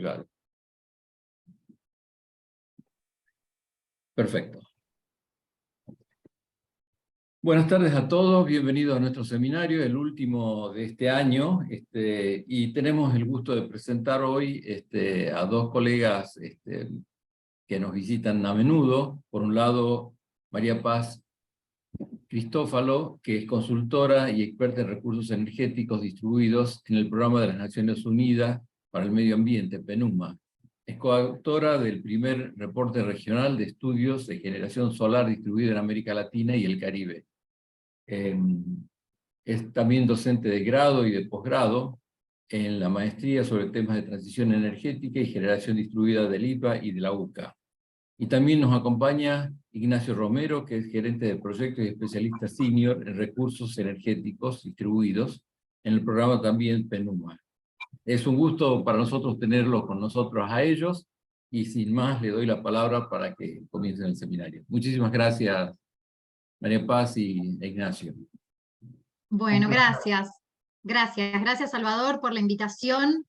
pulgadas. Perfecto. Buenas tardes a todos, bienvenidos a nuestro seminario, el último de este año, y tenemos el gusto de presentar hoy a dos colegas que nos visitan a menudo. Por un lado, María Paz Cristófalo, que es consultora y experta en recursos energéticos distribuidos en el Programa de las Naciones Unidas para el Medio Ambiente, PNUMA. Es coautora del primer reporte regional de estudios de generación solar distribuida en América Latina y el Caribe. Es también docente de grado y de posgrado en la maestría sobre temas de transición energética y generación distribuida del IPA y de la UCA. Y también nos acompaña Ignacio Romero, que es gerente de proyectos y especialista senior en recursos energéticos distribuidos en el programa también PNUMA. Es un gusto para nosotros tenerlos con nosotros a ellos, y sin más le doy la palabra para que comiencen el seminario. Muchísimas gracias, María Paz y Ignacio. Bueno, gracias. Gracias, Salvador, por la invitación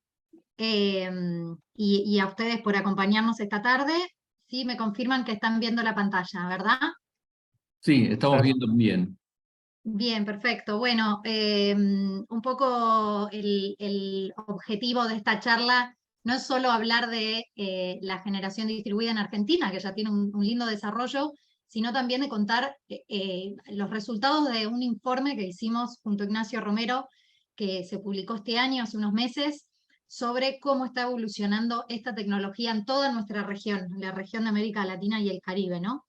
y a ustedes por acompañarnos esta tarde. Sí, me confirman que están viendo la pantalla, ¿verdad? Sí, estamos viendo bien. Bien, perfecto. Bueno, un poco el objetivo de esta charla no es solo hablar de la generación distribuida en Argentina, que ya tiene un lindo desarrollo, sino también de contar los resultados de un informe que hicimos junto a Ignacio Romero, que se publicó este año, hace unos meses, sobre cómo está evolucionando esta tecnología en toda nuestra región, la región de América Latina y el Caribe, ¿no?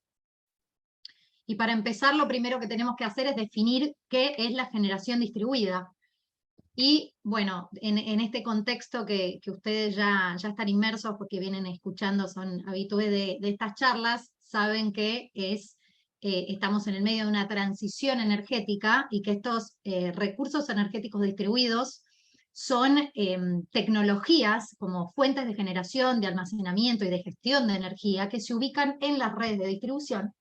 Y para empezar, lo primero que tenemos que hacer es definir qué es la generación distribuida. Y bueno, en este contexto que ustedes ya están inmersos porque vienen escuchando, son habitués de estas charlas, saben que estamos en el medio de una transición energética y que estos recursos energéticos distribuidos son tecnologías como fuentes de generación, de almacenamiento y de gestión de energía que se ubican en las redes de distribución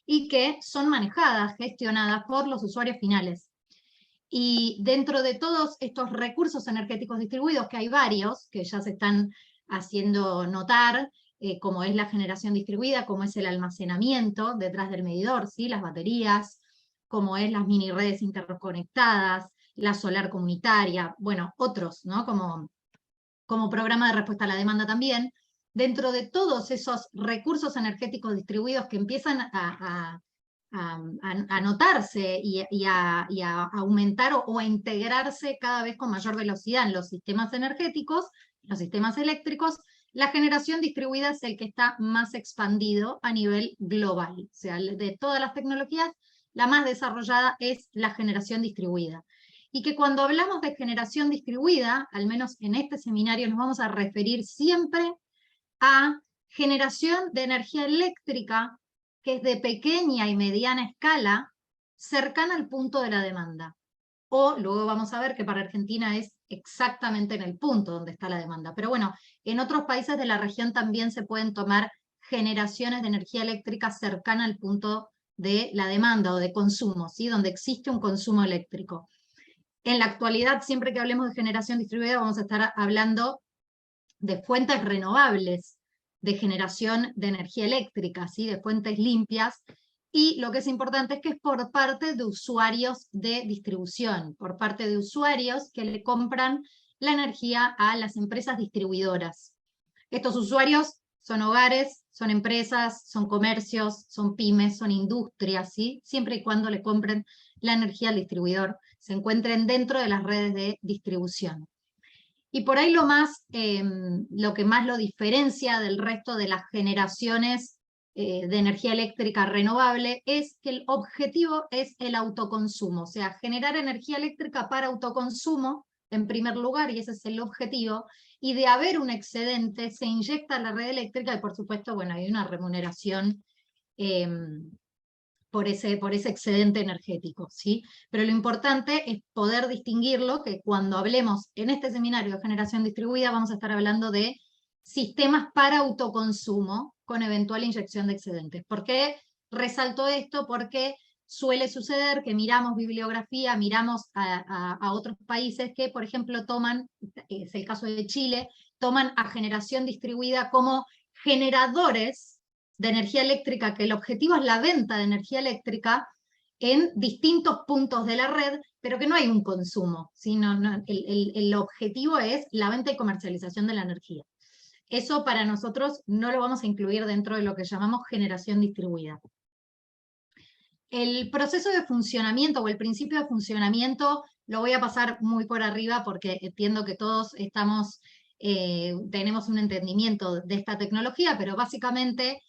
y que son manejadas, gestionadas por los usuarios finales. Y dentro de todos estos recursos energéticos distribuidos, que hay varios que ya se están haciendo notar, como es la generación distribuida, como es el almacenamiento detrás del medidor, ¿sí? Las baterías, como es las mini redes interconectadas, la solar comunitaria, bueno, otros, ¿no? Como programa de respuesta a la demanda también. Dentro de todos esos recursos energéticos distribuidos que empiezan a notarse y a aumentar o a integrarse cada vez con mayor velocidad en los sistemas energéticos, los sistemas eléctricos, la generación distribuida es el que está más expandido a nivel global. O sea, de todas las tecnologías, la más desarrollada es la generación distribuida. Y que cuando hablamos de generación distribuida, al menos en este seminario nos vamos a referir siempre a generación de energía eléctrica que es de pequeña y mediana escala, cercana al punto de la demanda. O luego vamos a ver que para Argentina es exactamente en el punto donde está la demanda. Pero bueno, en otros países de la región también se pueden tomar generaciones de energía eléctrica cercana al punto de la demanda o de consumo, ¿sí? Donde existe un consumo eléctrico. En la actualidad, siempre que hablemos de generación distribuida, vamos a estar hablando de fuentes renovables, de generación de energía eléctrica, ¿sí? De fuentes limpias, y lo que es importante es que es por parte de usuarios de distribución, por parte de usuarios que le compran la energía a las empresas distribuidoras. Estos usuarios son hogares, son empresas, son comercios, son pymes, son industrias, ¿sí? Siempre y cuando le compren la energía al distribuidor, se encuentren dentro de las redes de distribución. Y por ahí lo que más lo diferencia del resto de las generaciones de energía eléctrica renovable es que el objetivo es el autoconsumo, o sea, generar energía eléctrica para autoconsumo en primer lugar, y ese es el objetivo, y de haber un excedente se inyecta a la red eléctrica y por supuesto, bueno, hay una remuneración por ese excedente energético, ¿sí? Pero lo importante es poder distinguirlo, que cuando hablemos en este seminario de generación distribuida vamos a estar hablando de sistemas para autoconsumo con eventual inyección de excedentes. ¿Por qué resalto esto? Porque suele suceder que miramos bibliografía, miramos a otros países que, por ejemplo, toman, es el caso de Chile, toman a generación distribuida como generadores de energía eléctrica, que el objetivo es la venta de energía eléctrica en distintos puntos de la red, pero que no hay un consumo, sino el objetivo es la venta y comercialización de la energía. Eso para nosotros no lo vamos a incluir dentro de lo que llamamos generación distribuida. El proceso de funcionamiento o el principio de funcionamiento lo voy a pasar muy por arriba porque entiendo que todos tenemos un entendimiento de esta tecnología, pero básicamente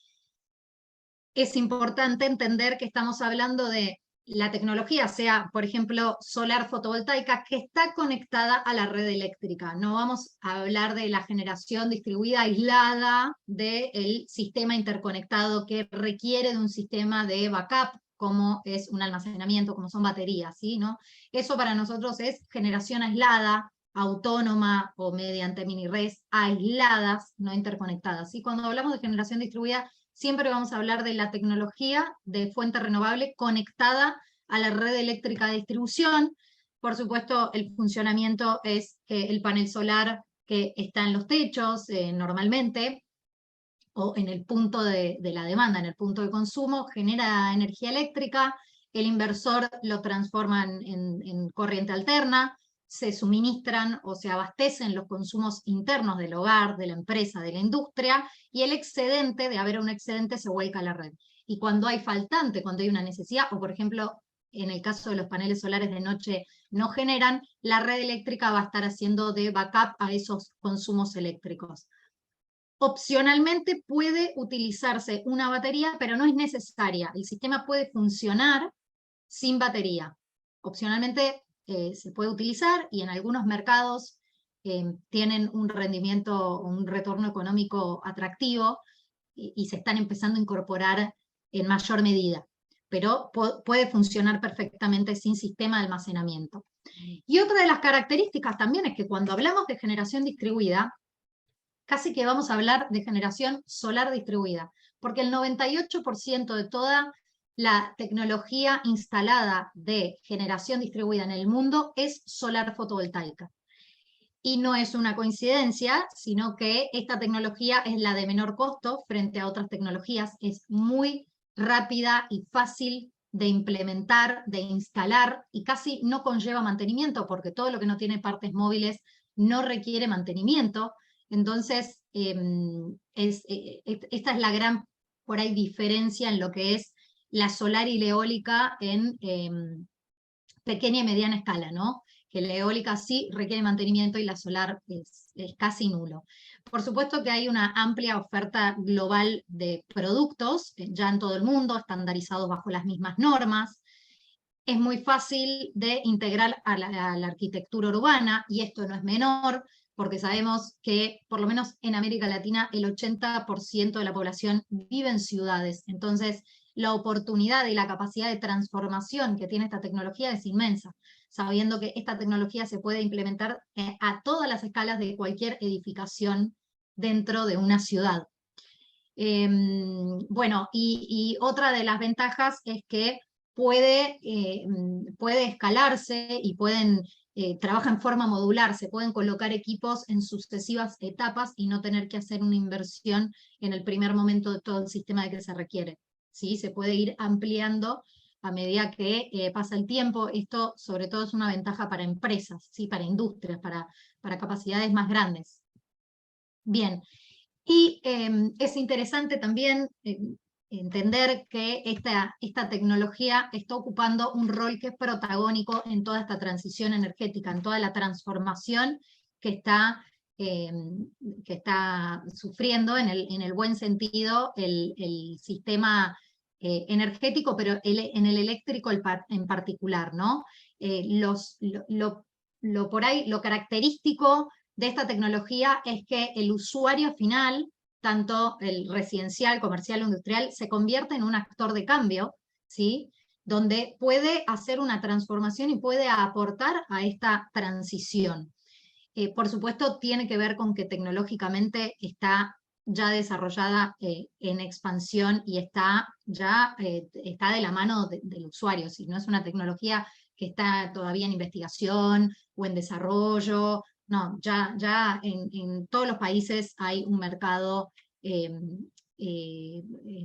es importante entender que estamos hablando de la tecnología, sea, por ejemplo, solar fotovoltaica, que está conectada a la red eléctrica. No vamos a hablar de la generación distribuida aislada del sistema interconectado que requiere de un sistema de backup, como es un almacenamiento, como son baterías, ¿sí? ¿No? Eso para nosotros es generación aislada, autónoma o mediante mini redes aisladas, no interconectadas. Y cuando hablamos de generación distribuida, siempre vamos a hablar de la tecnología de fuente renovable conectada a la red eléctrica de distribución. Por supuesto, el funcionamiento es el panel solar que está en los techos normalmente, o en el punto de la demanda, en el punto de consumo, genera energía eléctrica, el inversor lo transforma en corriente alterna, se suministran o se abastecen los consumos internos del hogar, de la empresa, de la industria, y el excedente, de haber un excedente, se vuelca a la red. Y cuando hay faltante, cuando hay una necesidad, o por ejemplo, en el caso de los paneles solares de noche no generan, la red eléctrica va a estar haciendo de backup a esos consumos eléctricos. Opcionalmente puede utilizarse una batería, pero no es necesaria. El sistema puede funcionar sin batería. Opcionalmente se puede utilizar y en algunos mercados tienen un rendimiento, un retorno económico atractivo y se están empezando a incorporar en mayor medida. Pero puede funcionar perfectamente sin sistema de almacenamiento. Y otra de las características también es que cuando hablamos de generación distribuida, casi que vamos a hablar de generación solar distribuida, porque el 98% de toda la tecnología instalada de generación distribuida en el mundo es solar fotovoltaica. Y no es una coincidencia, sino que esta tecnología es la de menor costo frente a otras tecnologías, es muy rápida y fácil de implementar, de instalar, y casi no conlleva mantenimiento, porque todo lo que no tiene partes móviles no requiere mantenimiento. Entonces, esta es la gran, por ahí, diferencia en lo que es la solar y la eólica en pequeña y mediana escala, ¿no? Que la eólica sí requiere mantenimiento y la solar es casi nulo. Por supuesto que hay una amplia oferta global de productos, ya en todo el mundo, estandarizados bajo las mismas normas. Es muy fácil de integrar a la arquitectura urbana, y esto no es menor, porque sabemos que, por lo menos en América Latina, el 80% de la población vive en ciudades. Entonces, la oportunidad y la capacidad de transformación que tiene esta tecnología es inmensa, sabiendo que esta tecnología se puede implementar a todas las escalas de cualquier edificación dentro de una ciudad. Bueno, y otra de las ventajas es que puede escalarse y trabaja en forma modular, se pueden colocar equipos en sucesivas etapas y no tener que hacer una inversión en el primer momento de todo el sistema de que se requiere. ¿Sí? Se puede ir ampliando a medida que pasa el tiempo. Esto sobre todo es una ventaja para empresas, ¿sí? Para industrias, para capacidades más grandes. Bien, y es interesante también entender que esta tecnología está ocupando un rol que es protagónico en toda esta transición energética, en toda la transformación que está sufriendo en el buen sentido el sistema energético, pero en el eléctrico en particular, ¿no? Por ahí, lo característico de esta tecnología es que el usuario final, tanto el residencial, comercial o industrial, se convierte en un actor de cambio, ¿sí? Donde puede hacer una transformación y puede aportar a esta transición. Por supuesto, tiene que ver con que tecnológicamente está ya desarrollada en expansión y está de la mano del usuario, si no es una tecnología que está todavía en investigación o en desarrollo no, ya en todos los países hay un mercado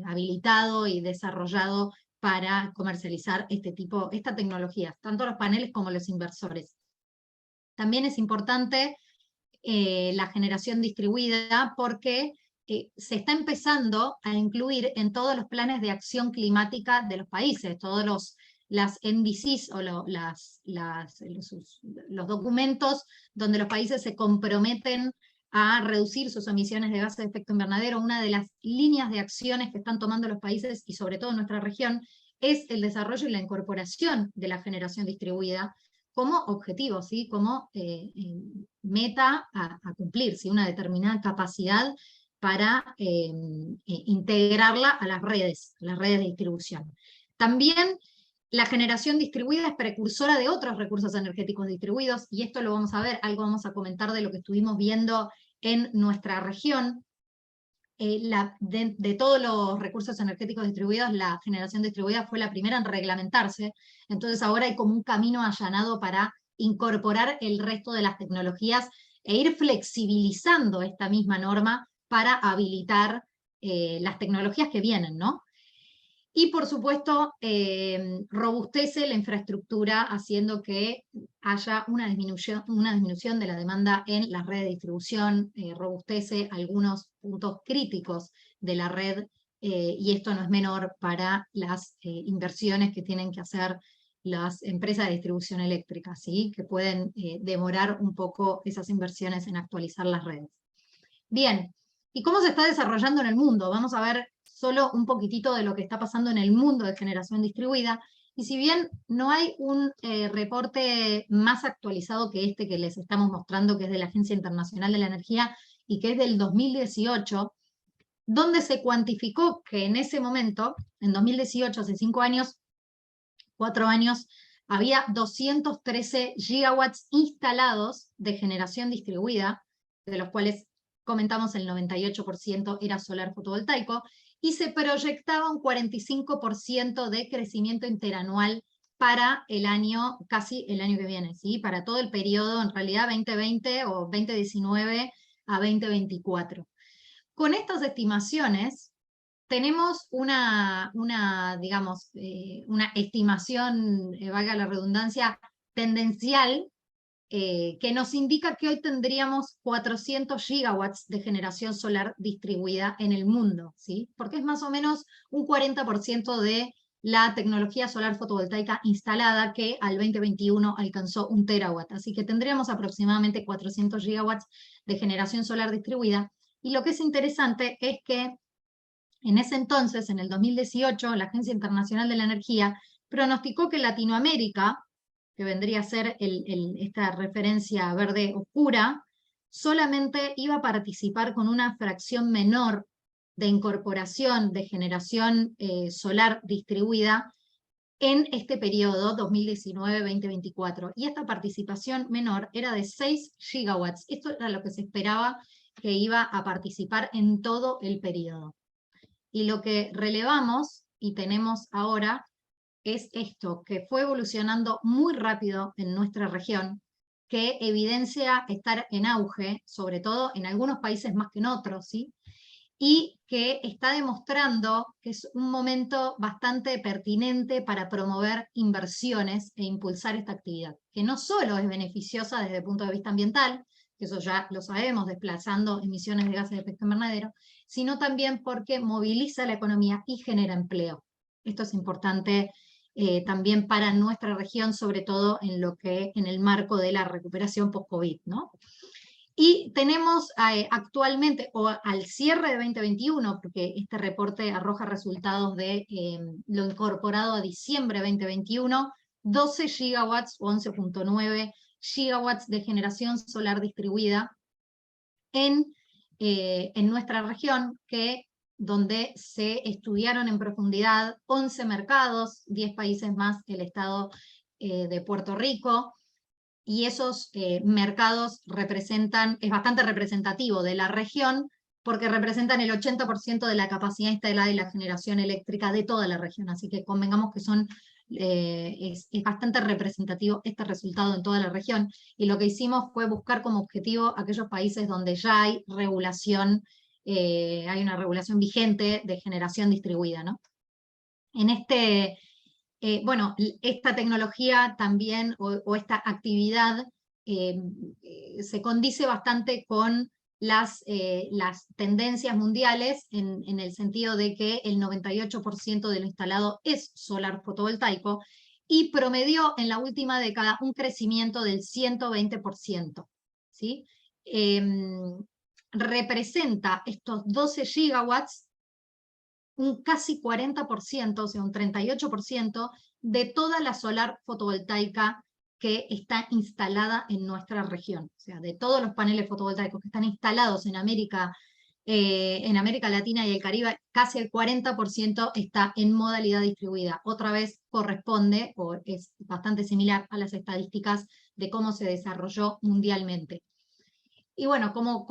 habilitado y desarrollado para comercializar esta tecnología, tanto los paneles como los inversores. También es importante la generación distribuida porque se está empezando a incluir en todos los planes de acción climática de los países, todos las NDCs o los documentos donde los países se comprometen a reducir sus emisiones de gases de efecto invernadero. Una de las líneas de acciones que están tomando los países, y sobre todo en nuestra región, es el desarrollo y la incorporación de la generación distribuida como objetivo, ¿sí? Como meta a cumplir, ¿sí? Una determinada capacidad para integrarla a las redes de distribución. También la generación distribuida es precursora de otros recursos energéticos distribuidos, y esto lo vamos a ver, algo vamos a comentar de lo que estuvimos viendo en nuestra región. De todos los recursos energéticos distribuidos, la generación distribuida fue la primera en reglamentarse, entonces ahora hay como un camino allanado para incorporar el resto de las tecnologías e ir flexibilizando esta misma norma para habilitar las tecnologías que vienen, ¿no? Y por supuesto, robustece la infraestructura haciendo que haya una disminución de la demanda en la red de distribución, robustece algunos puntos críticos de la red, y esto no es menor para las inversiones que tienen que hacer las empresas de distribución eléctrica, ¿sí? Que pueden demorar un poco esas inversiones en actualizar las redes. Bien, ¿y cómo se está desarrollando en el mundo? Vamos a ver solo un poquitito de lo que está pasando en el mundo de generación distribuida, y si bien no hay un reporte más actualizado que este que les estamos mostrando, que es de la Agencia Internacional de la Energía, y que es del 2018, donde se cuantificó que en ese momento, en 2018, hace 4 años, había 213 gigawatts instalados de generación distribuida, de los cuales comentamos el 98% era solar fotovoltaico, y se proyectaba un 45% de crecimiento interanual para el año, casi el año que viene, ¿sí? Para todo el periodo, en realidad 2020 o 2019 a 2024. Con estas estimaciones tenemos digamos, una estimación, valga la redundancia, tendencial, que nos indica que hoy tendríamos 400 gigawatts de generación solar distribuida en el mundo, ¿sí? Porque es más o menos un 40% de la tecnología solar fotovoltaica instalada, que al 2021 alcanzó 1 terawatt. Así que tendríamos aproximadamente 400 gigawatts de generación solar distribuida. Y lo que es interesante es que en ese entonces, en el 2018, la Agencia Internacional de la Energía pronosticó que Latinoamérica, que vendría a ser esta referencia verde oscura, solamente iba a participar con una fracción menor de incorporación de generación solar distribuida en este periodo 2019-2024. Y esta participación menor era de 6 gigawatts. Esto era lo que se esperaba que iba a participar en todo el periodo. Y lo que relevamos y tenemos ahora es esto, que fue evolucionando muy rápido en nuestra región, que evidencia estar en auge, sobre todo en algunos países más que en otros, ¿sí? Y que está demostrando que es un momento bastante pertinente para promover inversiones e impulsar esta actividad, que no solo es beneficiosa desde el punto de vista ambiental, que eso ya lo sabemos, desplazando emisiones de gases de efecto invernadero, sino también porque moviliza la economía y genera empleo. Esto es importante también para nuestra región, sobre todo en el marco de la recuperación post-COVID, ¿no? Y tenemos actualmente, o al cierre de 2021, porque este reporte arroja resultados de lo incorporado a diciembre de 2021, 12 gigawatts o 11.9 gigawatts de generación solar distribuida en nuestra región, donde se estudiaron en profundidad 11 mercados, 10 países más el estado de Puerto Rico, y esos mercados es bastante representativo de la región, porque representan el 80% de la capacidad instalada y la generación eléctrica de toda la región, así que convengamos que son es bastante representativo este resultado en toda la región, y lo que hicimos fue buscar como objetivo aquellos países donde ya hay regulación, hay una regulación vigente de generación distribuida, ¿no? En bueno, esta tecnología también, o esta actividad, se condice bastante con las tendencias mundiales en el sentido de que el 98% de lo instalado es solar fotovoltaico y promedió en la última década un crecimiento del 120%, ¿sí? Representa estos 12 gigawatts un casi 40%, o sea, un 38% de toda la solar fotovoltaica que está instalada en nuestra región. O sea, de todos los paneles fotovoltaicos que están instalados en América Latina y el Caribe, casi el 40% está en modalidad distribuida. Otra vez corresponde, o es bastante similar a las estadísticas de cómo se desarrolló mundialmente. Y bueno, como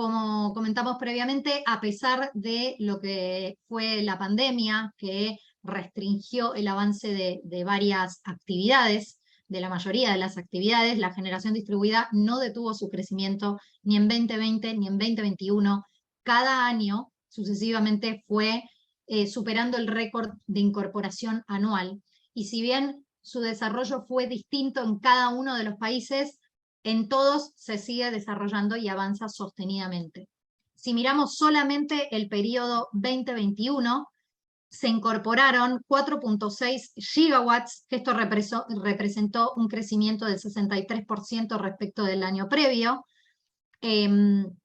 comentamos previamente, a pesar de lo que fue la pandemia, que restringió el avance de varias actividades, de la mayoría de las actividades, la generación distribuida no detuvo su crecimiento ni en 2020 ni en 2021. Cada año sucesivamente fue superando el récord de incorporación anual. Y si bien su desarrollo fue distinto en cada uno de los países, en todos se sigue desarrollando y avanza sostenidamente. Si miramos solamente el periodo 2021, se incorporaron 4.6 gigawatts, que esto representó un crecimiento del 63% respecto del año previo, en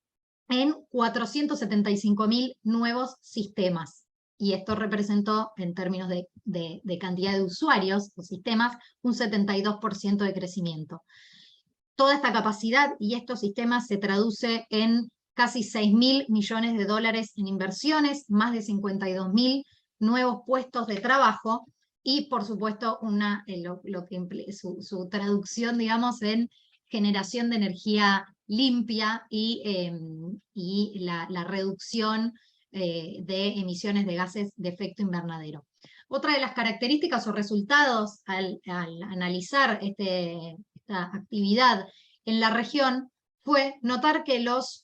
475.000 nuevos sistemas. Y esto representó, en términos de cantidad de usuarios o sistemas, un 72% de crecimiento. Toda esta capacidad y estos sistemas se traduce en casi 6.000 millones de dólares en inversiones, más de 52.000 nuevos puestos de trabajo y, por supuesto, su traducción, digamos, en generación de energía limpia y la reducción de emisiones de gases de efecto invernadero. Otra de las características o resultados al analizar esta actividad en la región fue notar que los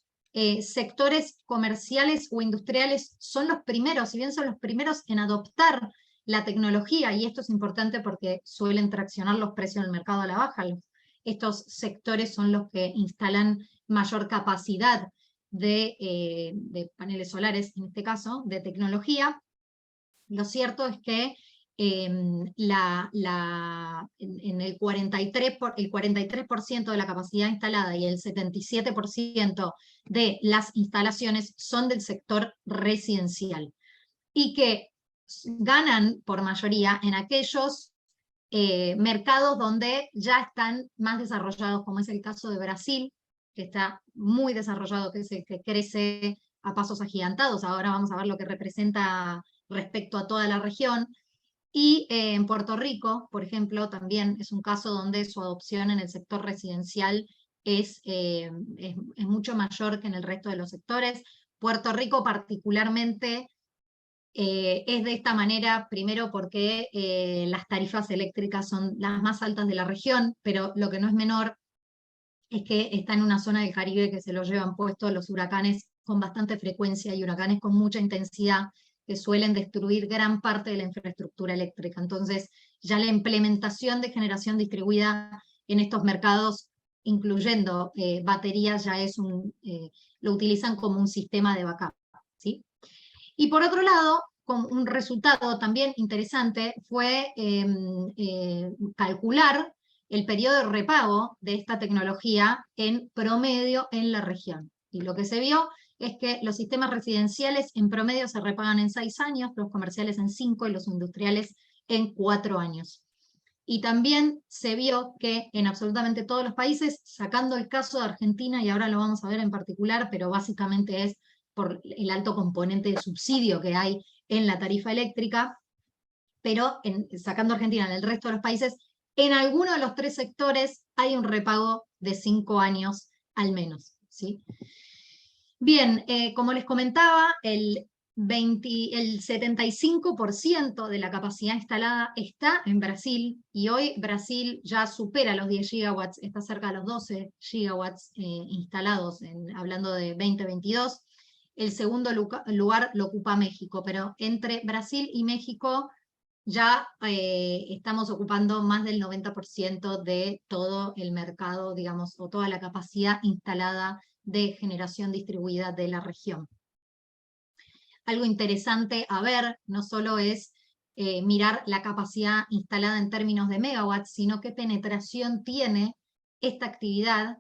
sectores comerciales o industriales son los primeros, si bien son los primeros en adoptar la tecnología, y esto es importante porque suelen traccionar los precios del mercado a la baja. Estos sectores son los que instalan mayor capacidad de paneles solares, en este caso, de tecnología. Lo cierto es que en el 43% de la capacidad instalada y el 77% de las instalaciones son del sector residencial, y que ganan por mayoría en aquellos mercados donde ya están más desarrollados, como es el caso de Brasil, que está muy desarrollado, que crece a pasos agigantados. Ahora vamos a ver lo que representa respecto a toda la región. Y en Puerto Rico, por ejemplo, también es un caso donde su adopción en el sector residencial es mucho mayor que en el resto de los sectores. Puerto Rico particularmente es de esta manera, primero porque las tarifas eléctricas son las más altas de la región, pero lo que no es menor es que está en una zona del Caribe que se lo llevan puesto los huracanes con bastante frecuencia, y huracanes con mucha intensidad que suelen destruir gran parte de la infraestructura eléctrica. Entonces, ya la implementación de generación distribuida en estos mercados, incluyendo baterías, ya es lo utilizan como un sistema de backup, ¿sí? Y por otro lado, un resultado también interesante fue calcular el periodo de repago de esta tecnología en promedio en la región. Y lo que se vio es que los sistemas residenciales en promedio se repagan en 6 años, los comerciales en 5 y los industriales en 4 años. Y también se vio que en absolutamente todos los países, sacando el caso de Argentina, y ahora lo vamos a ver en particular, pero básicamente es por el alto componente de subsidio que hay en la tarifa eléctrica, pero sacando Argentina, en el resto de los países, en alguno de los 3 sectores hay un repago de 5 años al menos, ¿sí? Bien, como les comentaba, el 75% de la capacidad instalada está en Brasil, y hoy Brasil ya supera los 10 gigawatts, está cerca de los 12 gigawatts instalados, hablando de 2022. El segundo lugar lo ocupa México, pero entre Brasil y México ya estamos ocupando más del 90% de todo el mercado, digamos, o toda la capacidad instalada de generación distribuida de la región. Algo interesante a ver no solo es mirar la capacidad instalada en términos de megawatts, sino qué penetración tiene esta actividad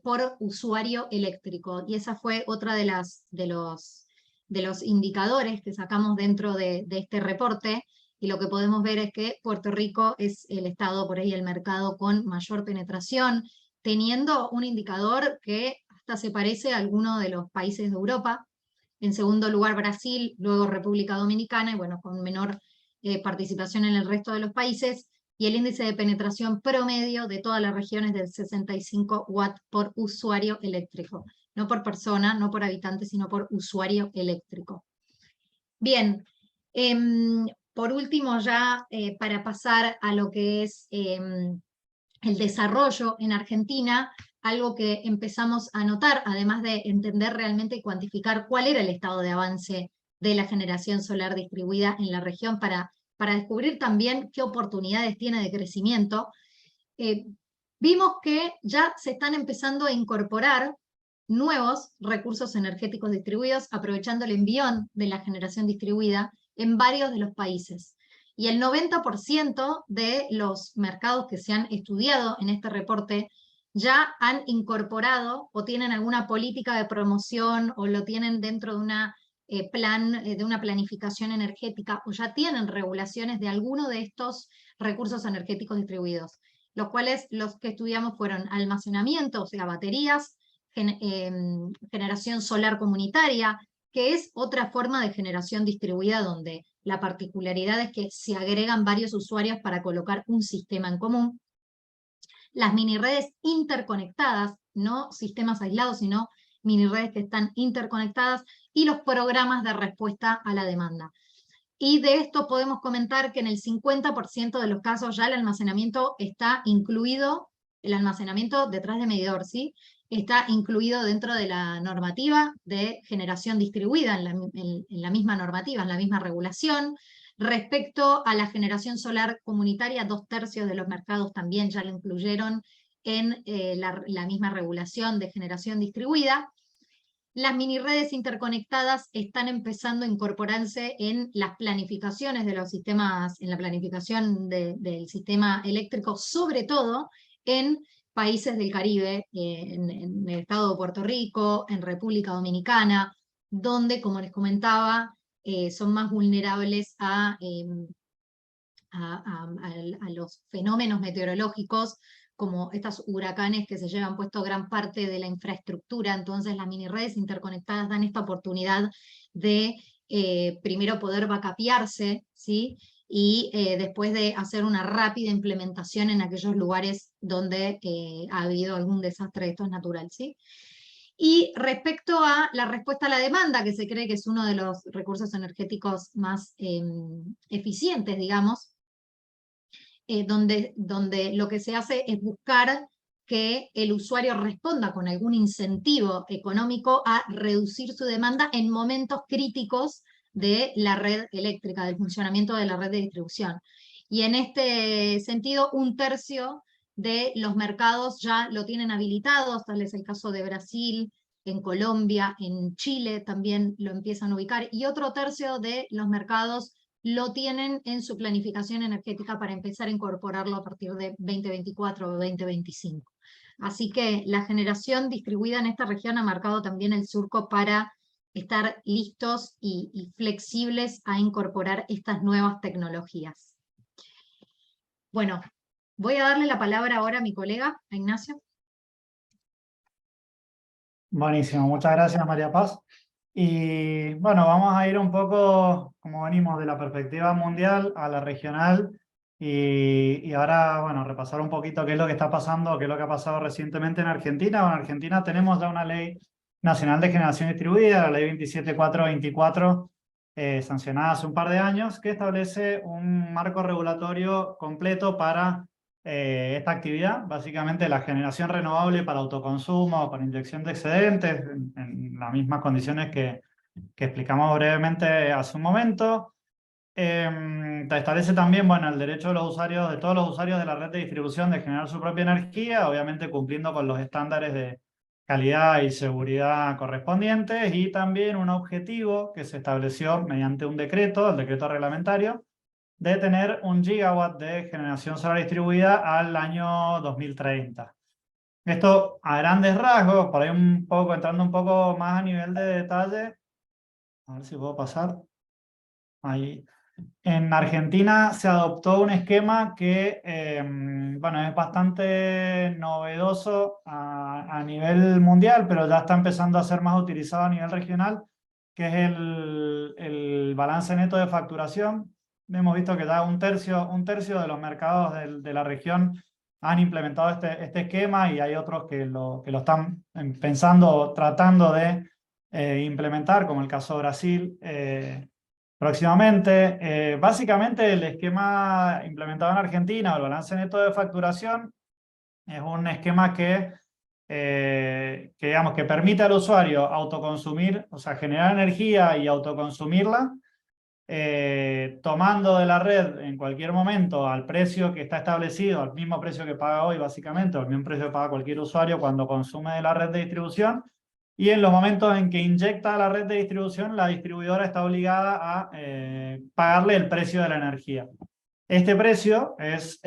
por usuario eléctrico. Y esa fue otra de los indicadores que sacamos dentro de este reporte, y lo que podemos ver es que Puerto Rico es el estado, por ahí el mercado con mayor penetración, teniendo un indicador que hasta se parece a alguno de los países de Europa. En segundo lugar Brasil, luego República Dominicana, y bueno, con menor participación en el resto de los países, y el índice de penetración promedio de todas las regiones del 65 watts por usuario eléctrico. No por persona, no por habitante, sino por usuario eléctrico. Bien, por último ya para pasar a lo que es el desarrollo en Argentina, algo que empezamos a notar, además de entender realmente y cuantificar cuál era el estado de avance de la generación solar distribuida en la región para descubrir también qué oportunidades tiene de crecimiento, vimos que ya se están empezando a incorporar nuevos recursos energéticos distribuidos, aprovechando el envión de la generación distribuida en varios de los países. Y el 90% de los mercados que se han estudiado en este reporte ya han incorporado o tienen alguna política de promoción o lo tienen dentro de una planificación energética, o ya tienen regulaciones de alguno de estos recursos energéticos distribuidos, los cuales los que estudiamos fueron almacenamiento, o sea, baterías, generación solar comunitaria, que es otra forma de generación distribuida donde la particularidad es que se agregan varios usuarios para colocar un sistema en común. Las mini redes interconectadas, no sistemas aislados, sino mini redes que están interconectadas, y los programas de respuesta a la demanda. Y de esto podemos comentar que en el 50% de los casos ya el almacenamiento está incluido, el almacenamiento detrás de medidor, ¿sí? Está incluido dentro de la normativa de generación distribuida, en la misma normativa, en la misma regulación. Respecto a la generación solar comunitaria, 2/3 de los mercados también ya lo incluyeron en la misma regulación de generación distribuida. Las mini redes interconectadas están empezando a incorporarse en las planificaciones de los sistemas, en la planificación del sistema eléctrico, sobre todo en países del Caribe, en el estado de Puerto Rico, en República Dominicana, donde, como les comentaba, son más vulnerables a los fenómenos meteorológicos, como estos huracanes que se llevan puesto gran parte de la infraestructura. Entonces las mini redes interconectadas dan esta oportunidad de primero poder backupearse, ¿sí? Y después de hacer una rápida implementación en aquellos lugares donde ha habido algún desastre de estos naturales, ¿sí? Y respecto a la respuesta a la demanda, que se cree que es uno de los recursos energéticos más eficientes, digamos, donde lo que se hace es buscar que el usuario responda con algún incentivo económico a reducir su demanda en momentos críticos de la red eléctrica, del funcionamiento de la red de distribución. Y en este sentido, 1/3 de los mercados ya lo tienen habilitados, tal es el caso de Brasil, en Colombia, en Chile también lo empiezan a ubicar, y otro 1/3 de los mercados lo tienen en su planificación energética para empezar a incorporarlo a partir de 2024 o 2025. Así que la generación distribuida en esta región ha marcado también el surco para estar listos y flexibles a incorporar estas nuevas tecnologías. Bueno, voy a darle la palabra ahora a mi colega, a Ignacio. Buenísimo, muchas gracias María Paz. Y bueno, vamos a ir un poco, como venimos, de la perspectiva mundial a la regional, y ahora, bueno, repasar un poquito qué es lo que está pasando, qué es lo que ha pasado recientemente en Argentina. Bueno, en Argentina tenemos ya una ley Nacional de Generación Distribuida, la Ley 27424, sancionada hace un par de años, que establece un marco regulatorio completo para esta actividad, básicamente la generación renovable para autoconsumo, para inyección de excedentes, en las mismas condiciones que explicamos brevemente hace un momento. Establece también, bueno, el derecho de los usuarios, de todos los usuarios de la red de distribución de generar su propia energía, obviamente cumpliendo con los estándares de calidad y seguridad correspondientes, y también un objetivo que se estableció mediante un decreto, el decreto reglamentario, de tener 1 gigawatt de generación solar distribuida al año 2030. Esto a grandes rasgos, por ahí un poco, entrando un poco más a nivel de detalle, a ver si puedo pasar, ahí. En Argentina se adoptó un esquema que bueno, es bastante novedoso a nivel mundial, pero ya está empezando a ser más utilizado a nivel regional, que es el balance neto de facturación. Hemos visto que ya un tercio de los mercados de la región han implementado este esquema, y hay otros que lo están pensando, tratando de implementar, como el caso de Brasil, próximamente. Básicamente el esquema implementado en Argentina, el balance neto de facturación, es un esquema digamos, que permite al usuario autoconsumir, o sea, generar energía y autoconsumirla, tomando de la red en cualquier momento al precio que está establecido, al mismo precio que paga hoy básicamente, o al mismo precio que paga cualquier usuario cuando consume de la red de distribución. Y en los momentos en que inyecta a la red de distribución, la distribuidora está obligada a pagarle el precio de la energía. Este precio es,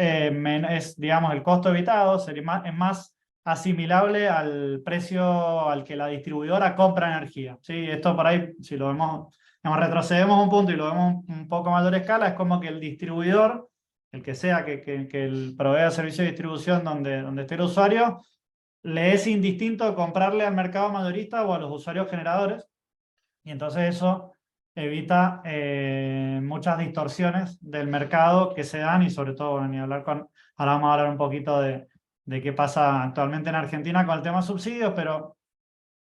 digamos, el costo evitado, es más asimilable al precio al que la distribuidora compra energía, ¿sí? Esto por ahí, si lo vemos, digamos, retrocedemos un punto y lo vemos un poco a mayor escala, es como que el distribuidor, el que sea que el provea de servicio de distribución donde esté el usuario, le es indistinto comprarle al mercado mayorista o a los usuarios generadores, y entonces eso evita muchas distorsiones del mercado que se dan, y sobre todo, bueno, ahora vamos a hablar un poquito de qué pasa actualmente en Argentina con el tema subsidios, pero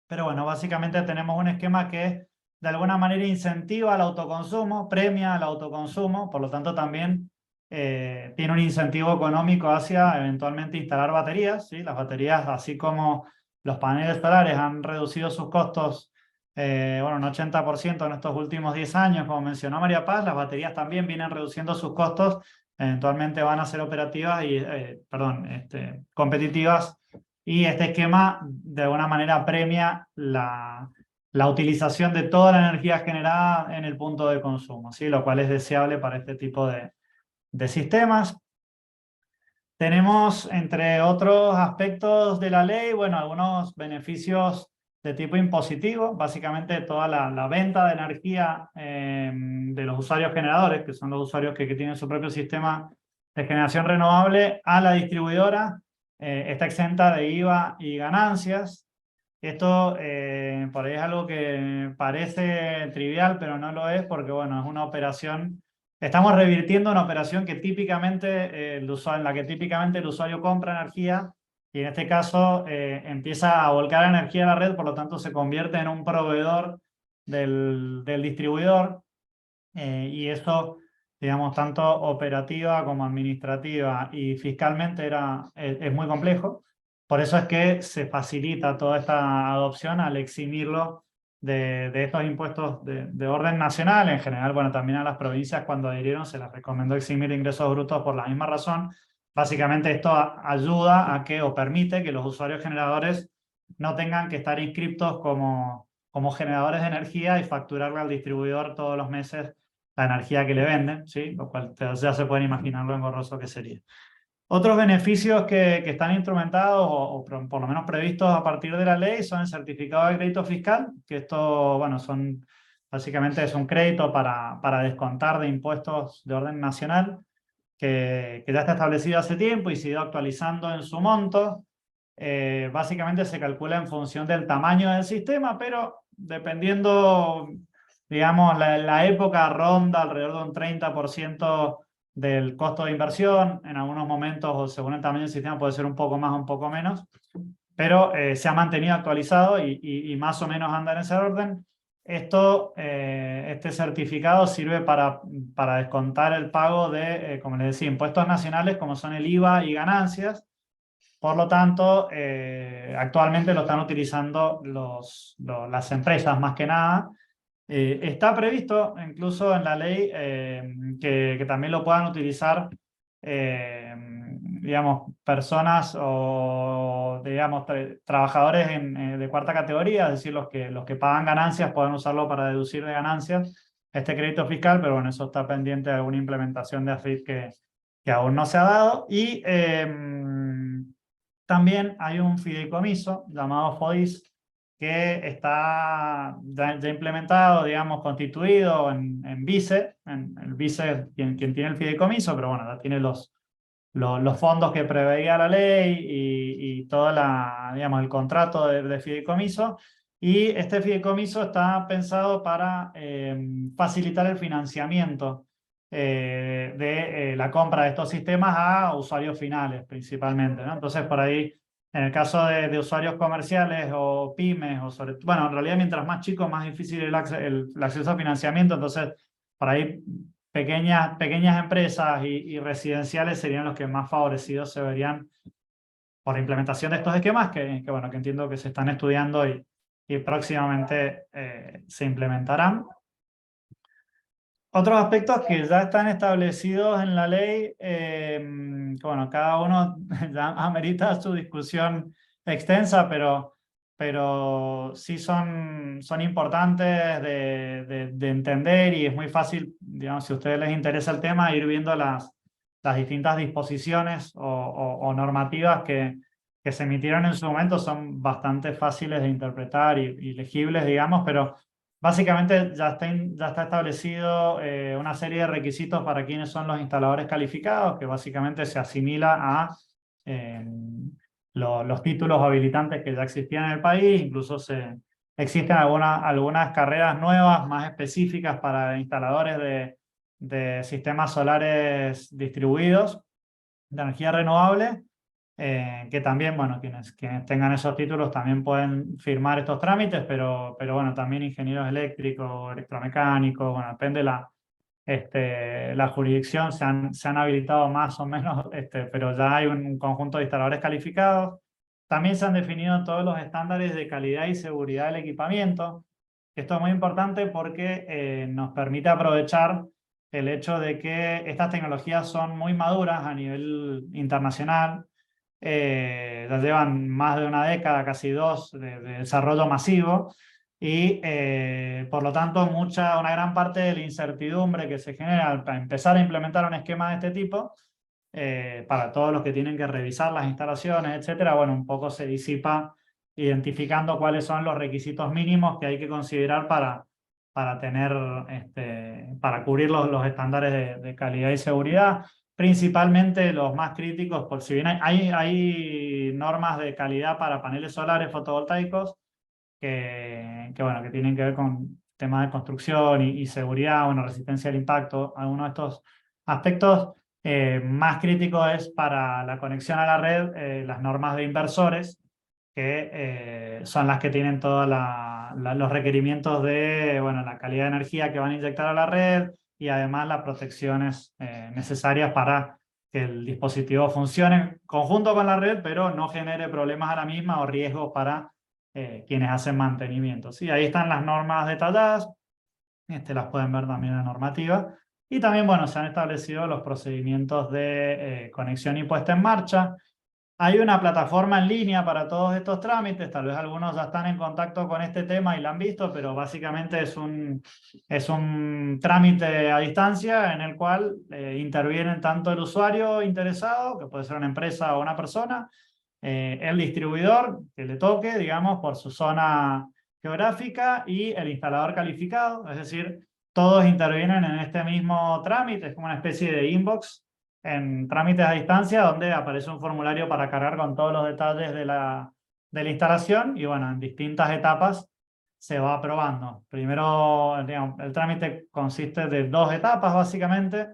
bueno, básicamente tenemos un esquema que de alguna manera incentiva el autoconsumo, premia el autoconsumo, por lo tanto también tiene un incentivo económico hacia eventualmente instalar baterías, ¿sí? Las baterías, así como los paneles solares han reducido sus costos, bueno, un 80% en estos últimos 10 años, como mencionó María Paz, las baterías también vienen reduciendo sus costos, eventualmente van a ser operativas y, competitivas, y este esquema de alguna manera premia la utilización de toda la energía generada en el punto de consumo, ¿sí? Lo cual es deseable para este tipo de sistemas. Tenemos, entre otros aspectos de la ley, bueno, algunos beneficios de tipo impositivo, básicamente toda la venta de energía de los usuarios generadores, que son los usuarios que tienen su propio sistema de generación renovable, a la distribuidora, está exenta de IVA y ganancias. Esto por ahí es algo que parece trivial, pero no lo es, porque bueno, es una operación. Estamos revirtiendo una operación que típicamente en la que típicamente el usuario compra energía, y en este caso empieza a volcar energía a la red, por lo tanto se convierte en un proveedor del distribuidor, y eso, digamos, tanto operativa como administrativa y fiscalmente es muy complejo. Por eso es que se facilita toda esta adopción al eximirlo de estos impuestos de orden nacional. En general, bueno, también a las provincias cuando adhirieron se les recomendó eximir ingresos brutos por la misma razón. Básicamente esto ayuda a que, o permite que los usuarios generadores no tengan que estar inscriptos como generadores de energía y facturarle al distribuidor todos los meses la energía que le venden, ¿sí? Lo cual ya se pueden imaginar lo engorroso que sería. Otros beneficios que están instrumentados o por lo menos previstos a partir de la ley son el certificado de crédito fiscal, que esto, bueno, básicamente es un crédito para descontar de impuestos de orden nacional, que ya está establecido hace tiempo y se ha ido actualizando en su monto. Básicamente se calcula en función del tamaño del sistema, pero dependiendo, digamos, la época ronda alrededor de un 30% del costo de inversión. En algunos momentos, o según el tamaño del sistema, puede ser un poco más o un poco menos. pero se ha mantenido actualizado y más o menos anda en ese orden. Este certificado sirve para descontar el pago de, como les decía, impuestos nacionales como son el IVA y ganancias. Por lo tanto, actualmente lo están utilizando las empresas más que nada. Está previsto incluso en la ley que también lo puedan utilizar digamos, personas o digamos, trabajadores de cuarta categoría, es decir, los que pagan ganancias pueden usarlo para deducir de ganancias este crédito fiscal, pero bueno, eso está pendiente de alguna implementación de AFIP que aún no se ha dado. Y también hay un fideicomiso llamado FODIS que está ya implementado, digamos, constituido en vice. El vice es quien tiene el fideicomiso, pero bueno, ya tiene los fondos que preveía la ley y todo digamos, el contrato de fideicomiso. Y este fideicomiso está pensado para facilitar el financiamiento de la compra de estos sistemas a usuarios finales principalmente, ¿no? Entonces, por ahí, en el caso de usuarios comerciales o pymes, bueno, en realidad mientras más chico, más difícil el acceso a financiamiento, entonces, por ahí pequeñas empresas y residenciales serían los que más favorecidos se verían por la implementación de estos esquemas bueno, que entiendo que se están estudiando y próximamente se implementarán. Otros aspectos que ya están establecidos en la ley, que bueno, cada uno ya amerita su discusión extensa, pero sí son importantes de entender y es muy fácil, digamos, si a ustedes les interesa el tema, ir viendo las distintas disposiciones o normativas que se emitieron en su momento. Son bastante fáciles de interpretar y legibles, digamos, pero básicamente ya está establecido una serie de requisitos para quienes son los instaladores calificados, que básicamente se asimila a los títulos habilitantes que ya existían en el país. Incluso existen algunas carreras nuevas más específicas para instaladores de sistemas solares distribuidos de energía renovable, que también, bueno, quienes tengan esos títulos también pueden firmar estos trámites, pero bueno, también ingenieros eléctricos, electromecánicos, bueno, depende la jurisdicción, se han habilitado más o menos, pero ya hay un conjunto de instaladores calificados. También se han definido todos los estándares de calidad y seguridad del equipamiento. Esto es muy importante porque nos permite aprovechar el hecho de que estas tecnologías son muy maduras a nivel internacional. Ya llevan más de una década, casi dos, de desarrollo masivo y por lo tanto una gran parte de la incertidumbre que se genera al empezar a implementar un esquema de este tipo para todos los que tienen que revisar las instalaciones, etcétera, bueno, un poco se disipa identificando cuáles son los requisitos mínimos que hay que considerar para cubrir los estándares de calidad y seguridad. Principalmente los más críticos, por si bien hay normas de calidad para paneles solares fotovoltaicos bueno, que tienen que ver con temas de construcción y seguridad, bueno, resistencia al impacto. Algunos de estos aspectos más críticos es para la conexión a la red, las normas de inversores, que son las que tienen todos los requerimientos de, bueno, la calidad de energía que van a inyectar a la red y además las protecciones necesarias para que el dispositivo funcione conjunto con la red, pero no genere problemas a la misma o riesgos para quienes hacen mantenimiento. Sí, ahí están las normas detalladas, las pueden ver también en la normativa. Y también, bueno, se han establecido los procedimientos de conexión y puesta en marcha. Hay una plataforma en línea para todos estos trámites, tal vez algunos ya están en contacto con este tema y la han visto, pero básicamente es un trámite a distancia en el cual intervienen tanto el usuario interesado, que puede ser una empresa o una persona, el distribuidor que le toque, digamos, por su zona geográfica y el instalador calificado, es decir, todos intervienen en este mismo trámite, es como una especie de inbox en trámites a distancia donde aparece un formulario para cargar con todos los detalles de la instalación y bueno, en distintas etapas se va aprobando. Primero, digamos, el trámite consiste de dos etapas básicamente.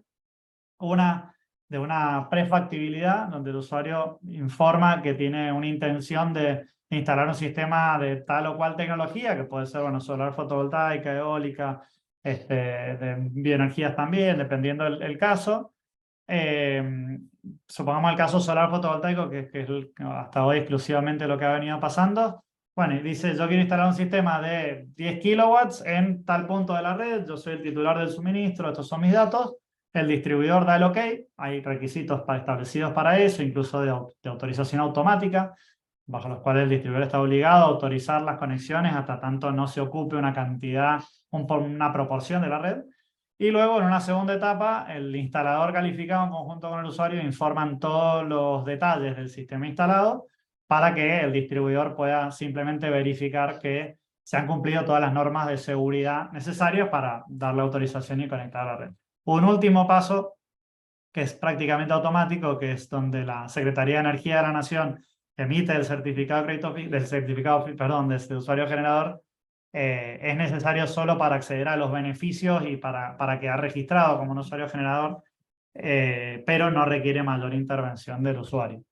Una de una prefactibilidad, donde el usuario informa que tiene una intención de instalar un sistema de tal o cual tecnología, que puede ser, bueno, solar fotovoltaica, eólica, de bioenergías también, dependiendo el caso. Supongamos el caso solar fotovoltaico, que es hasta hoy exclusivamente lo que ha venido pasando. Bueno, y dice, yo quiero instalar un sistema de 10 kilowatts en tal punto de la red, yo soy el titular del suministro, estos son mis datos, el distribuidor da el OK, hay requisitos establecidos para eso, incluso de autorización automática, bajo los cuales el distribuidor está obligado a autorizar las conexiones hasta tanto no se ocupe una cantidad, una proporción de la red. Y luego, en una segunda etapa, el instalador calificado en conjunto con el usuario informan todos los detalles del sistema instalado para que el distribuidor pueda simplemente verificar que se han cumplido todas las normas de seguridad necesarias para darle autorización y conectar a la red. Un último paso, que es prácticamente automático, que es donde la Secretaría de Energía de la Nación emite el certificado de de usuario generador. Es necesario solo para acceder a los beneficios y para quedar registrado como un usuario generador, pero no requiere mayor intervención del usuario.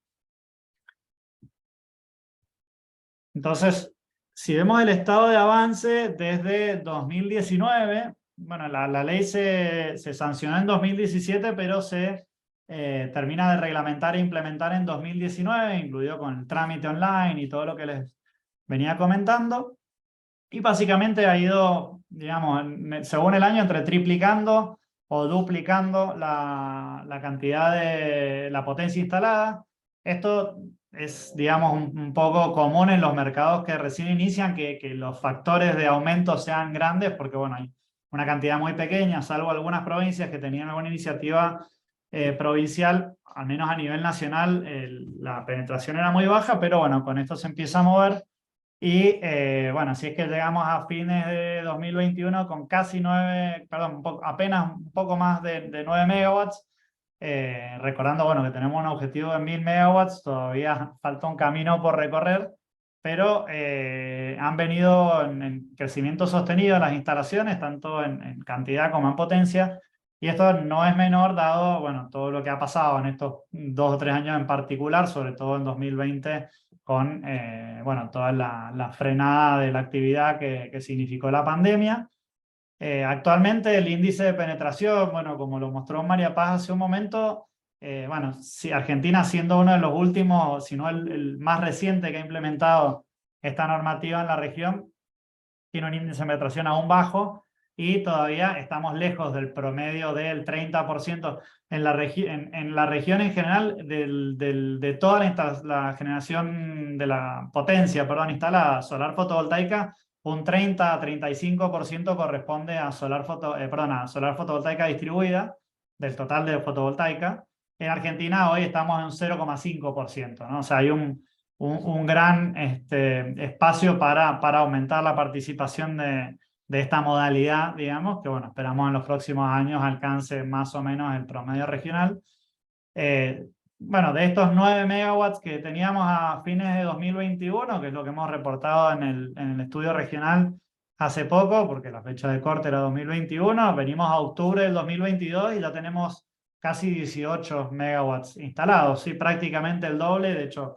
Entonces, si vemos el estado de avance desde 2019, bueno, la ley se sancionó en 2017, pero se termina de reglamentar e implementar en 2019, incluido con el trámite online y todo lo que les venía comentando. Y básicamente ha ido, digamos, según el año, entre triplicando o duplicando la cantidad de la potencia instalada. Esto es, digamos, un poco común en los mercados que recién inician, que los factores de aumento sean grandes, porque bueno, hay una cantidad muy pequeña, salvo algunas provincias que tenían alguna iniciativa provincial, al menos a nivel nacional, la penetración era muy baja, pero bueno, con esto se empieza a mover. Y bueno, si es que llegamos a fines de 2021 con casi 9, perdón, apenas un poco más de 9 megawatts, recordando bueno, que tenemos un objetivo de 1000 megawatts, todavía falta un camino por recorrer, pero han venido en crecimiento sostenido las instalaciones, tanto en cantidad como en potencia, y esto no es menor dado bueno, todo lo que ha pasado en estos 2 o 3 años en particular, sobre todo en 2020, con bueno, toda la frenada de la actividad que significó la pandemia. Actualmente el índice de penetración, bueno, como lo mostró María Paz hace un momento, bueno, si Argentina siendo uno de los últimos, si no el más reciente que ha implementado esta normativa en la región, tiene un índice de penetración aún bajo y todavía estamos lejos del promedio del 30% en la región en general de toda la generación de la potencia, perdón, instalada solar fotovoltaica. Un 30 a 35% corresponde a solar fotovoltaica distribuida del total de fotovoltaica. En Argentina hoy estamos en un 0,5%, ¿no? O sea, hay un gran espacio para aumentar la participación de esta modalidad, digamos, que bueno, esperamos en los próximos años alcance más o menos el promedio regional. Bueno, de estos 9 megawatts que teníamos a fines de 2021, que es lo que hemos reportado en el estudio regional hace poco, porque la fecha de corte era 2021, venimos a octubre del 2022 y ya tenemos casi 18 megawatts instalados, sí, prácticamente el doble. De hecho,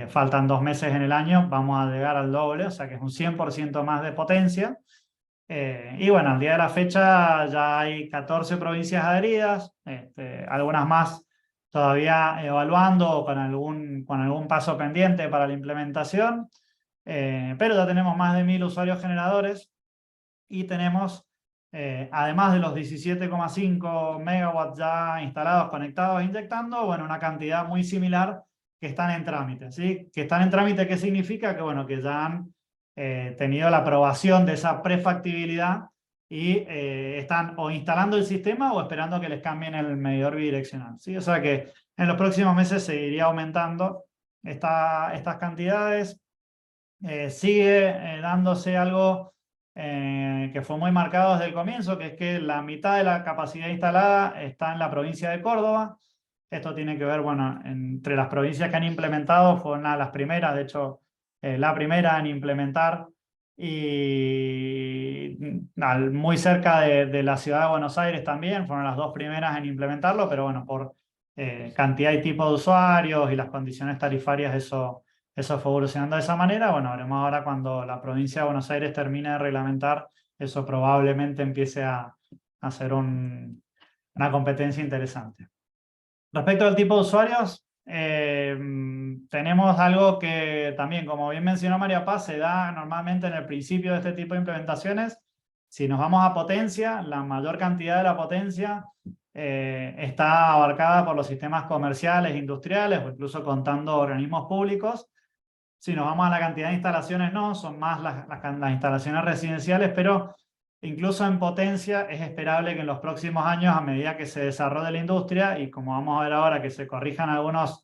faltan 2 meses en el año, vamos a llegar al doble, o sea que es un 100% más de potencia. Y bueno, al día de la fecha ya hay 14 provincias adheridas, algunas más todavía evaluando o con algún paso pendiente para la implementación, pero ya tenemos más de 1000 usuarios generadores y tenemos, además de los 17,5 megawatts ya instalados, conectados e inyectando, bueno, una cantidad muy similar que están en trámite, ¿sí? Que están en trámite, ¿qué significa? Que bueno, que ya han tenido la aprobación de esa prefactibilidad y están o instalando el sistema o esperando que les cambien el medidor bidireccional, ¿sí? O sea que en los próximos meses seguiría aumentando estas cantidades. Sigue dándose algo que fue muy marcado desde el comienzo, que es que la mitad de la capacidad instalada está en la provincia de Córdoba. Esto tiene que ver, bueno, entre las provincias que han implementado, fue una de las primeras, de hecho, la primera en implementar, y muy cerca de la ciudad de Buenos Aires también, fueron las 2 primeras en implementarlo, pero bueno, por cantidad y tipo de usuarios y las condiciones tarifarias, eso fue evolucionando de esa manera. Bueno, veremos ahora cuando la provincia de Buenos Aires termine de reglamentar, eso probablemente empiece a ser una competencia interesante. Respecto al tipo de usuarios, tenemos algo que también, como bien mencionó María Paz, se da normalmente en el principio de este tipo de implementaciones. Si nos vamos a potencia, la mayor cantidad de la potencia está abarcada por los sistemas comerciales, industriales o incluso contando organismos públicos. Si nos vamos a la cantidad de instalaciones, no, son más las instalaciones residenciales, pero incluso en potencia es esperable que en los próximos años, a medida que se desarrolle la industria y como vamos a ver ahora que se corrijan algunos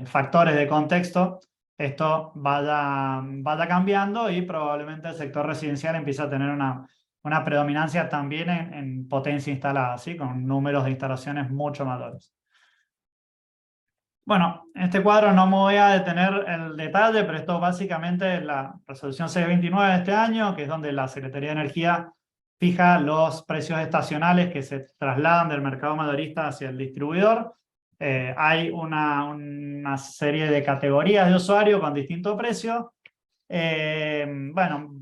factores de contexto, esto vaya cambiando y probablemente el sector residencial empiece a tener una predominancia también en potencia instalada, ¿sí? Con números de instalaciones mucho mayores. Bueno, en este cuadro no me voy a detener el detalle, pero esto básicamente es la resolución 629 de este año, que es donde la Secretaría de Energía fija los precios estacionales que se trasladan del mercado mayorista hacia el distribuidor. Hay una serie de categorías de usuario con distinto precio. Bueno,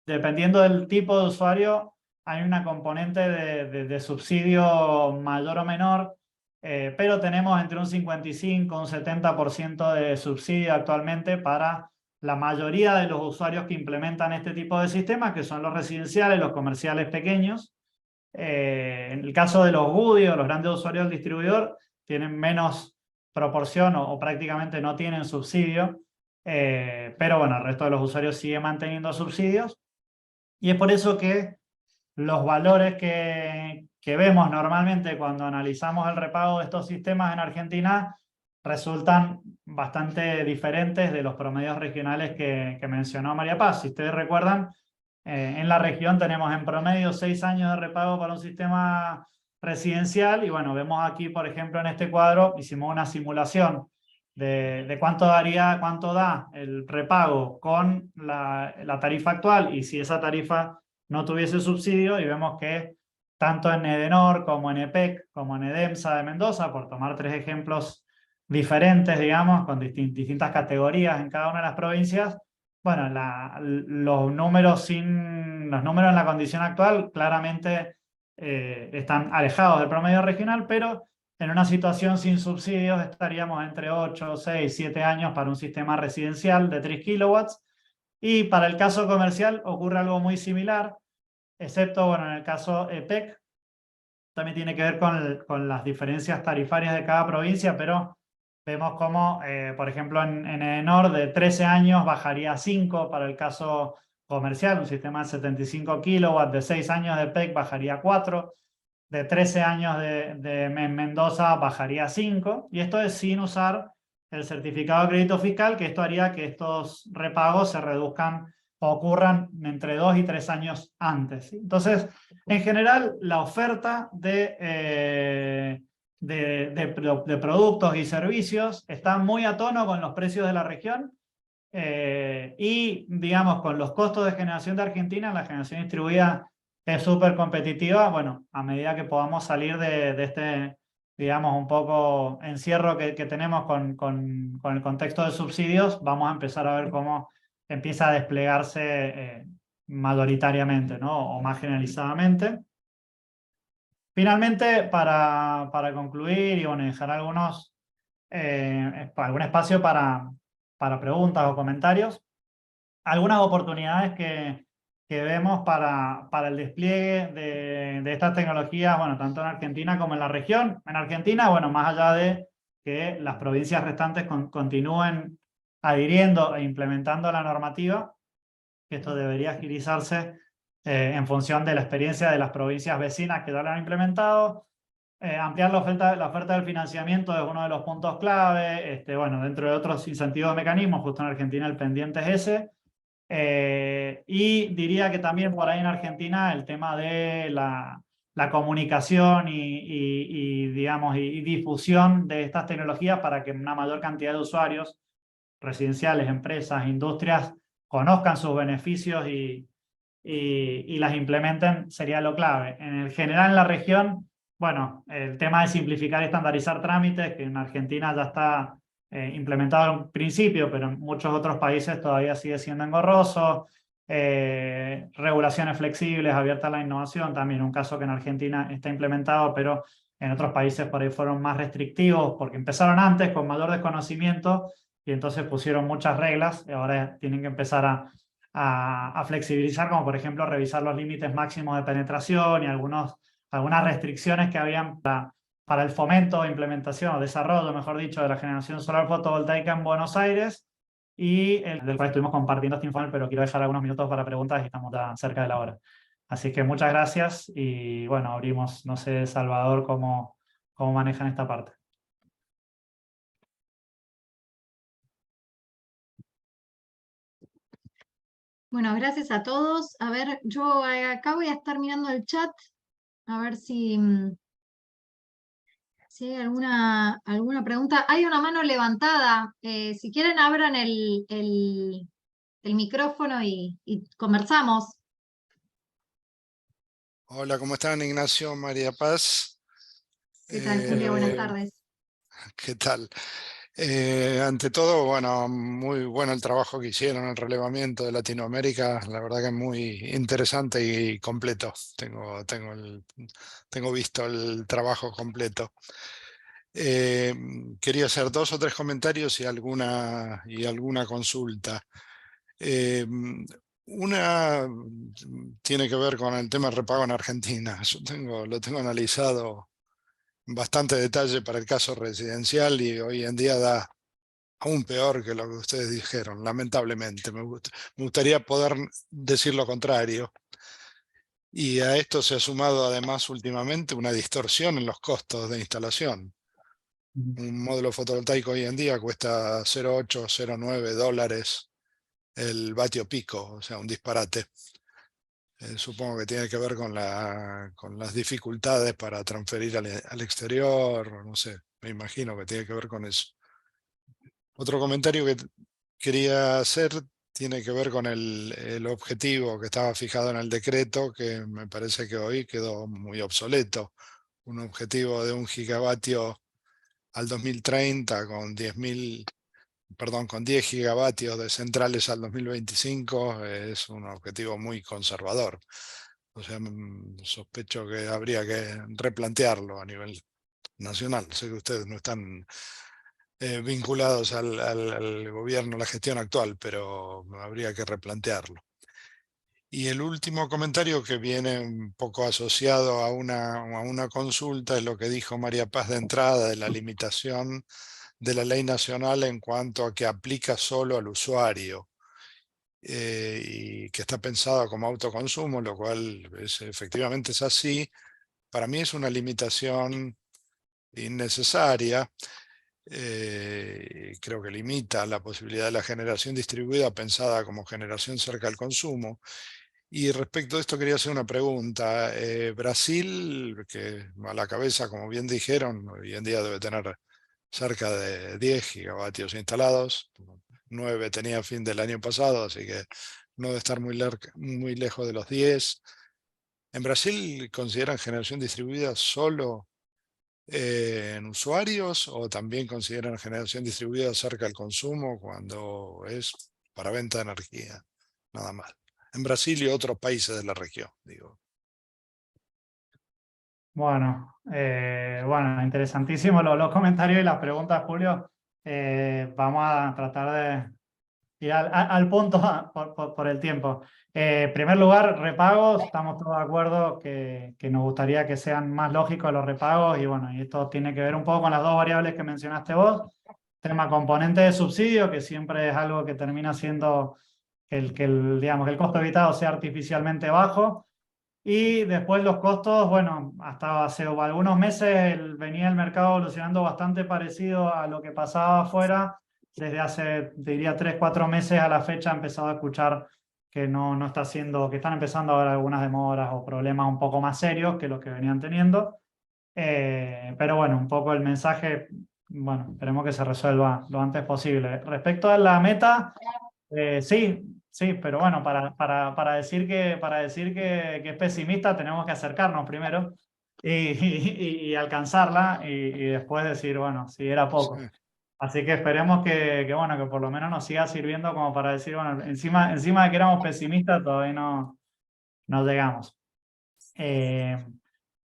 dependiendo del tipo de usuario, hay una componente de subsidio mayor o menor, pero tenemos entre un 55 y un 70% de subsidio actualmente para la mayoría de los usuarios que implementan este tipo de sistemas, que son los residenciales, los comerciales pequeños. En el caso de los GUDI o los grandes usuarios del distribuidor, tienen menos proporción o prácticamente no tienen subsidio, pero bueno, el resto de los usuarios sigue manteniendo subsidios. Y es por eso que los valores que vemos normalmente cuando analizamos el repago de estos sistemas en Argentina resultan bastante diferentes de los promedios regionales que mencionó María Paz. Si ustedes recuerdan, en la región tenemos en promedio 6 años de repago para un sistema residencial y bueno, vemos aquí, por ejemplo, en este cuadro hicimos una simulación de cuánto da el repago con la tarifa actual y si esa tarifa no tuviese subsidio, y vemos que tanto en Edenor como en EPEC como en EDEMSA de Mendoza, por tomar 3 ejemplos diferentes, digamos, con distintas categorías en cada una de las provincias, bueno, los números en la condición actual claramente están alejados del promedio regional, pero en una situación sin subsidios estaríamos entre 8, 6, 7 años para un sistema residencial de 3 kilowatts. Y para el caso comercial ocurre algo muy similar, excepto, bueno, en el caso EPEC, también tiene que ver con las diferencias tarifarias de cada provincia, pero vemos cómo, por ejemplo, en Edenor de 13 años bajaría a 5 para el caso comercial, un sistema de 75 kilowatts, de 6 años de EPEC bajaría a 4, de 13 años de Mendoza bajaría a 5, y esto es sin usar el certificado de crédito fiscal, que esto haría que estos repagos se reduzcan o ocurran entre 2 y 3 años antes, ¿sí? Entonces, en general, la oferta de productos y servicios está muy a tono con los precios de la región y, digamos, con los costos de generación de Argentina, la generación distribuida es súper competitiva. Bueno, a medida que podamos salir de este, digamos, un poco encierro que tenemos con el contexto de subsidios, vamos a empezar a ver cómo empieza a desplegarse mayoritariamente, ¿no? O más generalizadamente. Finalmente, para concluir y bueno, dejar algún espacio para preguntas o comentarios, algunas oportunidades que vemos para el despliegue de estas tecnologías, bueno, tanto en Argentina como en la región. En Argentina, bueno, más allá de que las provincias restantes continúen adhiriendo e implementando la normativa, que esto debería agilizarse en función de la experiencia de las provincias vecinas que ya lo han implementado. Ampliar la oferta del financiamiento es uno de los puntos clave, bueno, dentro de otros incentivos mecanismos, justo en Argentina el pendiente es ese. Y diría que también por ahí en Argentina el tema de la comunicación digamos, y difusión de estas tecnologías para que una mayor cantidad de usuarios, residenciales, empresas, industrias, conozcan sus beneficios y las implementen sería lo clave. En general en la región bueno, el tema de simplificar y estandarizar trámites, que en Argentina ya está implementado en principio, pero en muchos otros países todavía sigue siendo engorroso. Regulaciones flexibles, abiertas a la innovación, también un caso que en Argentina está implementado, pero en otros países por ahí fueron más restrictivos porque empezaron antes con mayor desconocimiento y entonces pusieron muchas reglas y ahora tienen que empezar a flexibilizar, como por ejemplo revisar los límites máximos de penetración y algunas restricciones que habían para el fomento, implementación o desarrollo, mejor dicho, de la generación solar fotovoltaica en Buenos Aires, y del cual estuvimos compartiendo este informe, pero quiero dejar algunos minutos para preguntas y estamos ya cerca de la hora. Así que muchas gracias y bueno, abrimos, no sé, Salvador, cómo manejan esta parte. Bueno, gracias a todos. A ver, yo acá voy a estar mirando el chat, a ver si hay alguna pregunta. Hay una mano levantada. Si quieren, abran el micrófono y conversamos. Hola, ¿cómo están? Ignacio, María Paz. ¿Qué tal, Julio? Buenas tardes. ¿Qué tal? Ante todo, bueno, muy bueno el trabajo que hicieron, el relevamiento de Latinoamérica, la verdad que es muy interesante y completo. Tengo visto el trabajo completo. Quería hacer 2 o 3 comentarios y alguna consulta. Una tiene que ver con el tema del repago en Argentina. Yo lo tengo analizado en bastante detalle para el caso residencial y hoy en día da aún peor que lo que ustedes dijeron, lamentablemente. Me gustaría poder decir lo contrario. Y a esto se ha sumado además últimamente una distorsión en los costos de instalación. Un módulo fotovoltaico hoy en día cuesta $0,8, $0,9 el vatio pico, o sea, un disparate. Supongo que tiene que ver con las dificultades para transferir al exterior, no sé, me imagino que tiene que ver con eso. Otro comentario que quería hacer tiene que ver con el objetivo que estaba fijado en el decreto, que me parece que hoy quedó muy obsoleto. Un objetivo de 1 gigavatio al 2030 con 10 gigavatios de centrales al 2025 es un objetivo muy conservador. O sea, sospecho que habría que replantearlo a nivel nacional. Sé que ustedes no están vinculados al gobierno, a la gestión actual, pero habría que replantearlo. Y el último comentario, que viene un poco asociado a una consulta, es lo que dijo María Paz de entrada, de la limitación de la ley nacional en cuanto a que aplica solo al usuario y que está pensada como autoconsumo, lo cual efectivamente es así. Para mí es una limitación innecesaria. Creo que limita la posibilidad de la generación distribuida pensada como generación cerca al consumo. Y respecto a esto quería hacer una pregunta. Brasil, que a la cabeza, como bien dijeron, hoy en día debe tener cerca de 10 gigavatios instalados. 9 tenía a fin del año pasado, así que no debe estar muy lejos de los 10. ¿En Brasil consideran generación distribuida solo en usuarios o también consideran generación distribuida cerca al consumo cuando es para venta de energía? Nada más. En Brasil y otros países de la región, digo. Bueno, interesantísimo los comentarios y las preguntas, Julio. Vamos a tratar de ir al punto por el tiempo. En primer lugar, repagos, estamos todos de acuerdo que nos gustaría que sean más lógicos los repagos y bueno, y esto tiene que ver un poco con las 2 variables que mencionaste vos. Tema componente de subsidio, que siempre es algo que termina siendo digamos, que el costo evitado sea artificialmente bajo. Y después los costos, bueno, hasta hace algunos meses venía el mercado evolucionando bastante parecido a lo que pasaba afuera. Desde hace, diría, 3, 4 meses a la fecha he empezado a escuchar que no está haciendo, que están empezando a haber algunas demoras o problemas un poco más serios que los que venían teniendo. Pero bueno, un poco el mensaje, bueno, esperemos que se resuelva lo antes posible. Respecto a la meta, sí, pero bueno, para decir que es pesimista tenemos que acercarnos primero. y alcanzarla y después decir, bueno, si era poco. Sí. Así que esperemos bueno, que por lo menos nos siga sirviendo como para decir, bueno, encima de que éramos pesimistas, todavía no llegamos.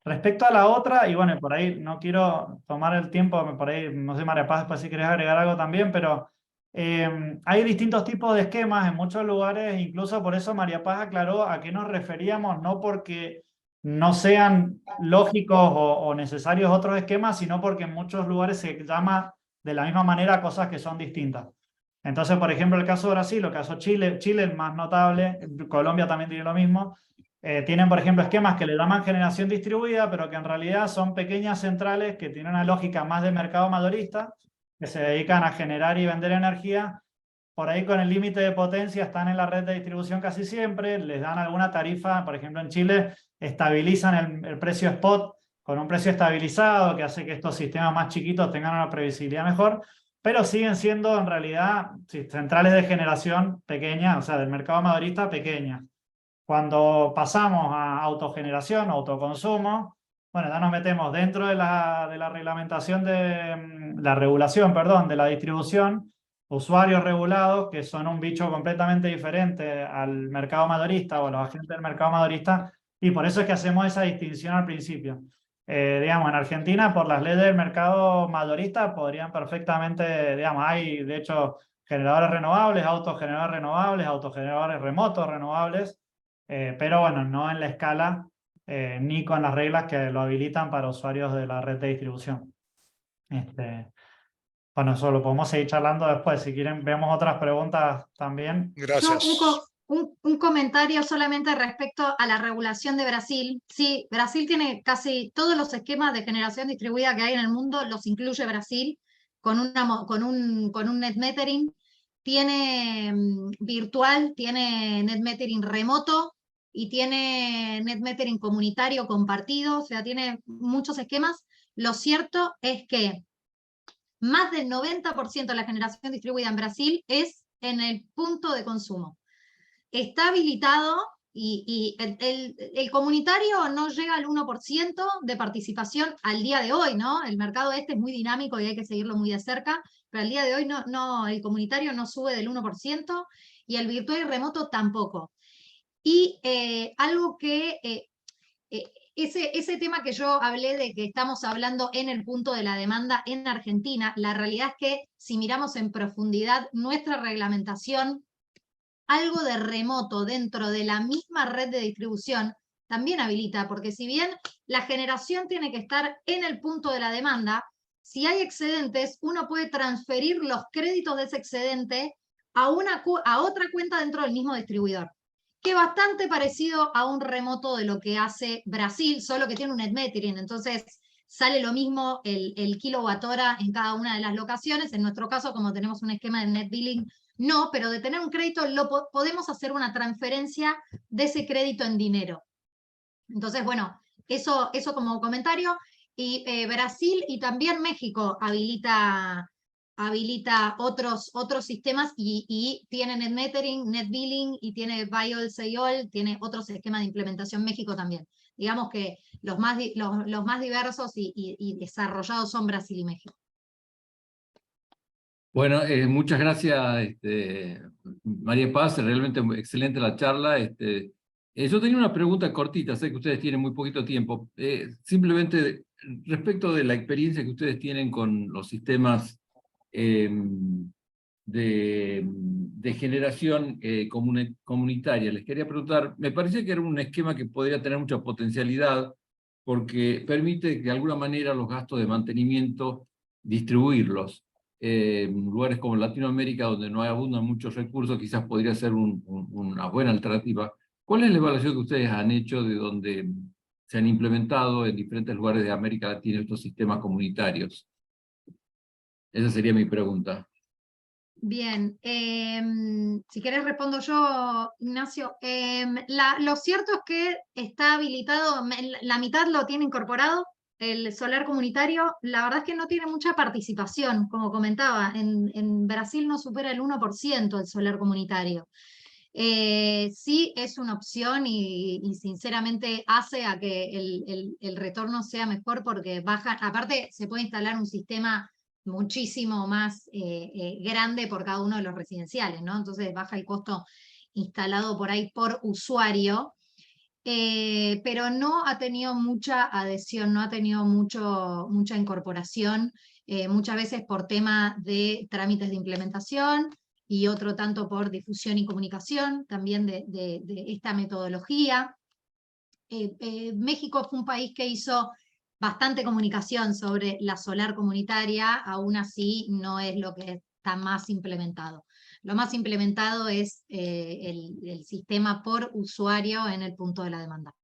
Respecto a la otra, y bueno, por ahí no quiero tomar el tiempo, por ahí, no sé, María Paz, después si querés agregar algo también, pero hay distintos tipos de esquemas en muchos lugares, incluso por eso María Paz aclaró a qué nos referíamos, no porque no sean lógicos o necesarios otros esquemas, sino porque en muchos lugares se llama de la misma manera cosas que son distintas. Entonces, por ejemplo, el caso de Brasil, el caso de Chile, Chile el más notable, Colombia también tiene lo mismo. Tienen, por ejemplo, esquemas que le llaman generación distribuida, pero que en realidad son pequeñas centrales que tienen una lógica más de mercado mayorista, que se dedican a generar y vender energía. Por ahí con el límite de potencia están en la red de distribución casi siempre, les dan alguna tarifa, por ejemplo en Chile estabilizan el precio spot con un precio estabilizado que hace que estos sistemas más chiquitos tengan una previsibilidad mejor, pero siguen siendo en realidad centrales de generación pequeñas, o sea, del mercado mayorista pequeñas. Cuando pasamos a autogeneración, autoconsumo, bueno, ya nos metemos dentro de la reglamentación la regulación, perdón, de la distribución, usuarios regulados, que son un bicho completamente diferente al mercado mayorista o a los agentes del mercado mayorista, y por eso es que hacemos esa distinción al principio. Digamos, en Argentina, por las leyes del mercado mayorista, podrían perfectamente, digamos, hay de hecho generadores renovables, autogeneradores remotos renovables, pero bueno, no en la escala ni con las reglas que lo habilitan para usuarios de la red de distribución. Bueno, eso lo podemos seguir charlando después. Si quieren, vemos otras preguntas también. Gracias. Un comentario solamente respecto a la regulación de Brasil. Sí, Brasil tiene casi todos los esquemas de generación distribuida que hay en el mundo, los incluye Brasil con un net metering. Tiene virtual, tiene net metering remoto y tiene net metering comunitario compartido, o sea, tiene muchos esquemas. Lo cierto es que más del 90% de la generación distribuida en Brasil es en el punto de consumo. Está habilitado y el comunitario no llega al 1% de participación al día de hoy, ¿no? El mercado es muy dinámico y hay que seguirlo muy de cerca, pero al día de hoy el comunitario no sube del 1% y el virtual y remoto tampoco. Y algo que... ese tema que yo hablé de que estamos hablando en el punto de la demanda en Argentina, la realidad es que si miramos en profundidad nuestra reglamentación, algo de remoto dentro de la misma red de distribución también habilita, porque si bien la generación tiene que estar en el punto de la demanda, si hay excedentes, uno puede transferir los créditos de ese excedente a otra cuenta dentro del mismo distribuidor, que es bastante parecido a un remoto de lo que hace Brasil, solo que tiene un net metering, entonces sale lo mismo el kilowatt hora en cada una de las locaciones. En nuestro caso, como tenemos un esquema de net billing, no, pero de tener un crédito podemos hacer una transferencia de ese crédito en dinero. Entonces, bueno, eso como comentario. Y Brasil y también México habilita otros sistemas y tiene net metering, net billing y tiene buy all, sell all, tiene otros esquemas de implementación. México también. Digamos que los más diversos y desarrollados son Brasil y México. Bueno, muchas gracias, María Paz, realmente excelente la charla. Yo tenía una pregunta cortita, sé que ustedes tienen muy poquito tiempo. Simplemente respecto de la experiencia que ustedes tienen con los sistemas de generación comunitaria, les quería preguntar, me parecía que era un esquema que podría tener mucha potencialidad porque permite de alguna manera los gastos de mantenimiento distribuirlos. Lugares como Latinoamérica, donde no abundan muchos recursos, quizás podría ser una buena alternativa. ¿Cuál es la evaluación que ustedes han hecho de donde se han implementado en diferentes lugares de América Latina estos sistemas comunitarios? Esa sería mi pregunta. Bien, si querés respondo yo, Ignacio. Lo cierto es que está habilitado, la mitad lo tiene incorporado, el solar comunitario. La verdad es que no tiene mucha participación, como comentaba. En Brasil no supera el 1% el solar comunitario. Sí es una opción y sinceramente hace a que el retorno sea mejor porque baja, aparte se puede instalar un sistema muchísimo más grande por cada uno de los residenciales, ¿no? Entonces baja el costo instalado por ahí por usuario, pero no ha tenido mucha adhesión, no ha tenido mucha incorporación, muchas veces por tema de trámites de implementación y otro tanto por difusión y comunicación también de esta metodología. México fue un país que hizo bastante comunicación sobre la solar comunitaria, aún así no es lo que está más implementado. Lo más implementado es el sistema por usuario en el punto de la demanda.